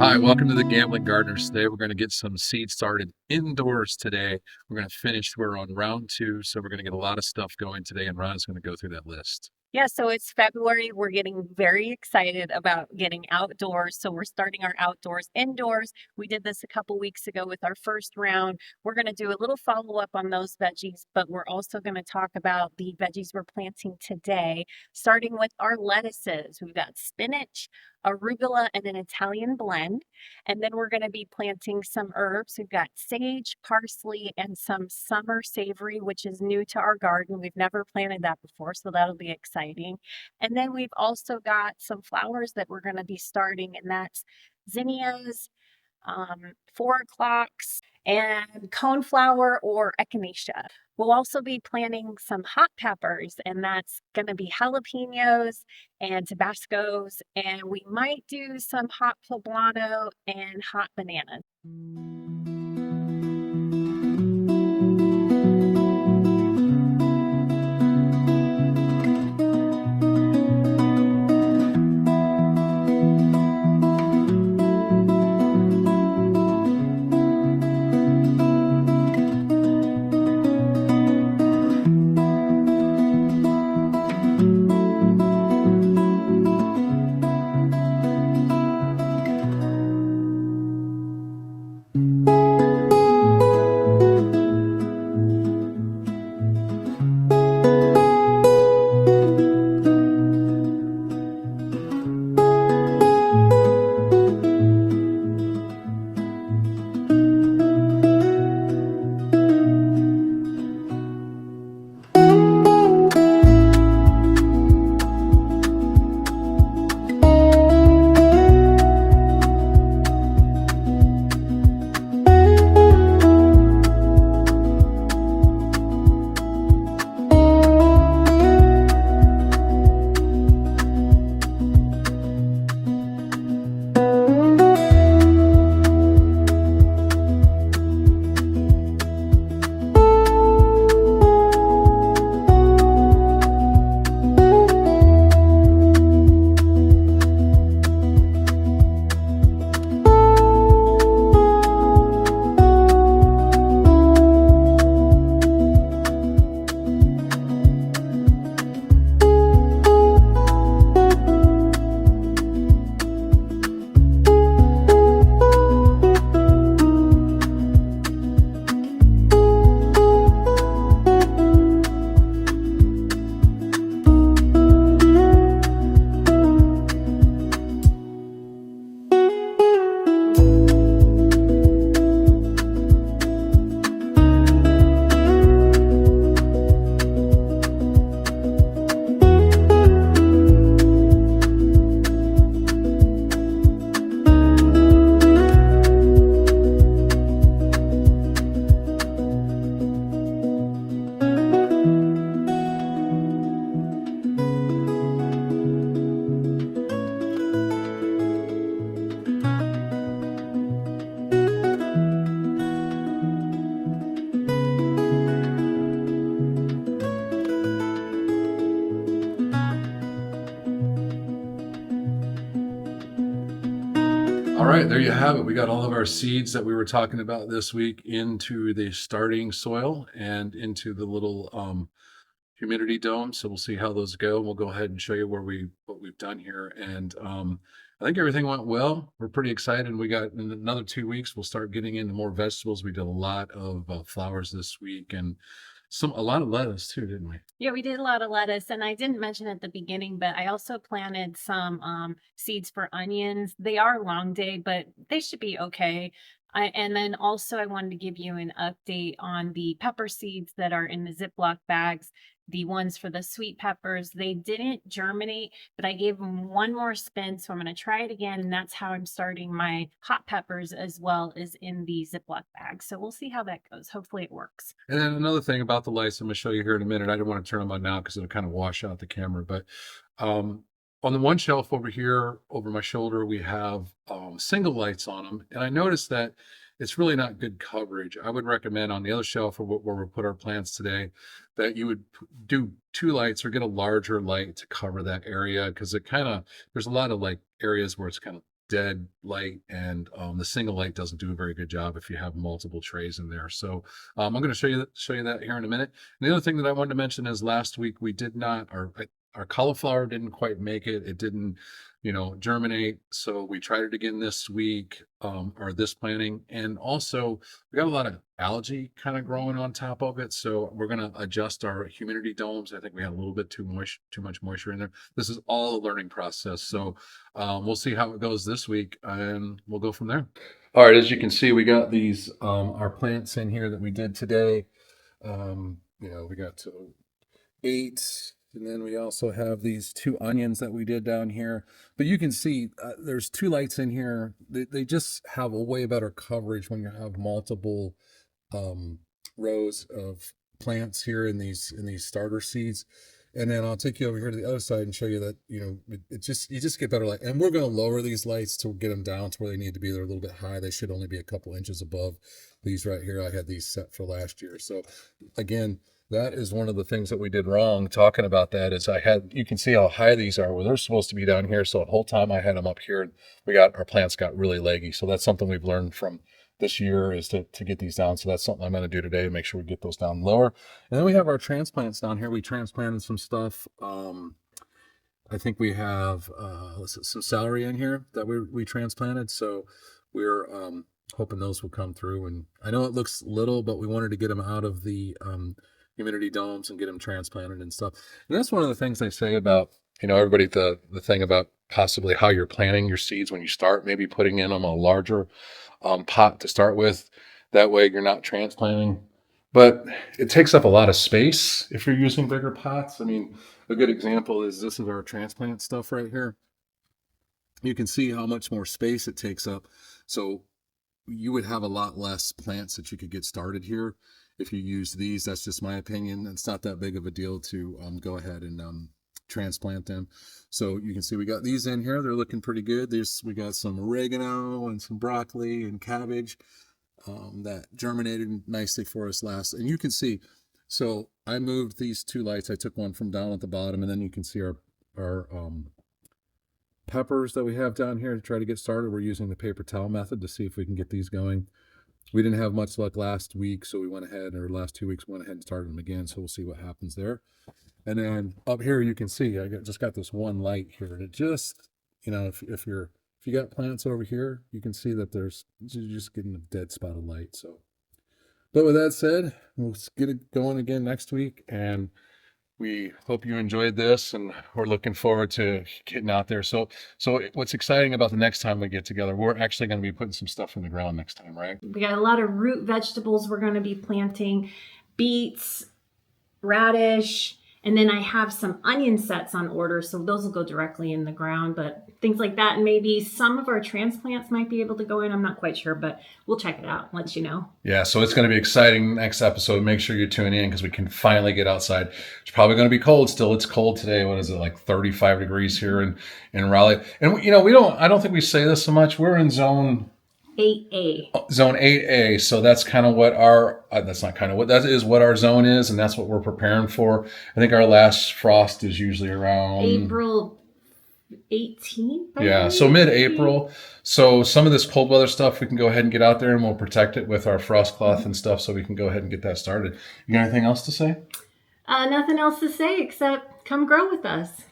Hi, welcome to the Gambling Gardeners. Today we're going to get some seed started indoors today. We're going to finish, we're on round two, so we're going to get a lot of stuff going today, and Ron is going to go through that list. Yeah, so it's February. We're getting very excited about getting outdoors. So we're starting our outdoors indoors. We did this a couple weeks ago with our first round. We're going to do a little follow up on those veggies, but we're also going to talk about the veggies we're planting today, starting with our lettuces. We've got spinach, arugula, and an Italian blend. And then we're going to be planting some herbs. We've got sage, parsley, and some summer savory, which is new to our garden. We've never planted that before, so that'll be exciting. And then we've also got some flowers that we're going to be starting, and that's zinnias, four o'clocks, and coneflower or echinacea. We'll also be planting some hot peppers, and that's going to be jalapenos and Tabascos, and we might do some hot poblano and hot bananas. All right, there you have it. We got all of our seeds that we were talking about this week into the starting soil and into the little humidity dome. So we'll see how those go. We'll go ahead and show you what we've done here. And I think everything went well. We're pretty excited. We got in another 2 weeks, we'll start getting into more vegetables. We did a lot of flowers this week and a lot of lettuce too, didn't we? Yeah, we did a lot of lettuce, and I didn't mention at the beginning, but I also planted some seeds for onions. They are long day, but they should be okay. And then also, I wanted to give you an update on the pepper seeds that are in the Ziploc bags. The ones for the sweet peppers, they didn't germinate, but I gave them one more spin. So I'm going to try it again. And that's how I'm starting my hot peppers as well as in the Ziploc bag. So we'll see how that goes. Hopefully it works. And then another thing about the lights, I'm going to show you here in a minute. I don't want to turn them on now because it'll kind of wash out the camera. But um, on the one shelf over here, over my shoulder, we have single lights on them. And I noticed that it's really not good coverage. I would recommend on the other shelf where we put our plants today that you would do two lights or get a larger light to cover that area because there's a lot of like areas where it's kind of dead light, and the single light doesn't do a very good job if you have multiple trays in there. So I'm going to show you that here in a minute. And the other thing that I wanted to mention is last week we did not our cauliflower didn't quite make it. It didn't, germinate. So we tried it again this week, or this planting. And also we got a lot of algae kind of growing on top of it. So we're going to adjust our humidity domes. I think we had a little bit too much moisture in there. This is all a learning process. So we'll see how it goes this week, and we'll go from there. All right, as you can see, we got these our plants in here that we did today. We got 8, and then we also have these 2 onions that we did down here. But you can see there's 2 lights in here. They just have a way better coverage when you have multiple rows of plants here in these starter seeds. And then I'll take you over here to the other side and show you that, you just get better light. And we're going to lower these lights to get them down to where they need to be. They're a little bit high. They should only be a couple inches above these right here. I had these set for last year. So again, that is one of the things that we did wrong. Talking about that is you can see how high these are. Well, they're supposed to be down here. So the whole time I had them up here, our plants got really leggy. So that's something we've learned from this year, is to get these down. So that's something I'm going to do today to make sure we get those down lower. And then we have our transplants down here. We transplanted some stuff. I think we have some celery in here that we transplanted. So we're hoping those will come through. And I know it looks little, but we wanted to get them out of the humidity domes and get them transplanted and stuff. And that's one of the things they say about, everybody, the thing about possibly how you're planting your seeds when you start, maybe putting in them a larger pot to start with. That way you're not transplanting. But it takes up a lot of space if you're using bigger pots. I mean, a good example is this is our transplant stuff right here. You can see how much more space it takes up. So you would have a lot less plants that you could get started here if you use these. That's just my opinion. It's not that big of a deal to go ahead and transplant them. So you can see we got these in here. They're looking pretty good. We got some oregano and some broccoli and cabbage that germinated nicely for us last. And you can see, so I moved these 2 lights. I took one from down at the bottom, and then you can see our peppers that we have down here to try to get started. We're using the paper towel method to see if we can get these going. We didn't have much luck last week, so we went ahead, or last 2 weeks, went ahead and started them again. So we'll see what happens there. And then up here, you can see I just got this one light here, and it just, if you got plants over here, you can see that you're just getting a dead spot of light. So, but with that said, we'll get it going again next week, and we hope you enjoyed this, and we're looking forward to getting out there. So what's exciting about the next time we get together, we're actually going to be putting some stuff in the ground next time, right? We got a lot of root vegetables we're going to be planting: beets, radish, and then I have some onion sets on order, so those will go directly in the ground. But things like that, and maybe some of our transplants might be able to go in. I'm not quite sure, but we'll check it out and let you know. Yeah, so it's going to be exciting next episode. Make sure you tune in, because we can finally get outside. It's probably going to be cold still. It's cold today. What is it, like 35 degrees here in Raleigh? And I don't think we say this so much. We're in zone 8A. Zone 8A. So that's kind of what that is what our zone is, and that's what we're preparing for. I think our last frost is usually around April 18th. Yeah, so mid-April. So some of this cold weather stuff, we can go ahead and get out there, and we'll protect it with our frost cloth and stuff, so we can go ahead and get that started. You got anything else to say? Nothing else to say except come grow with us.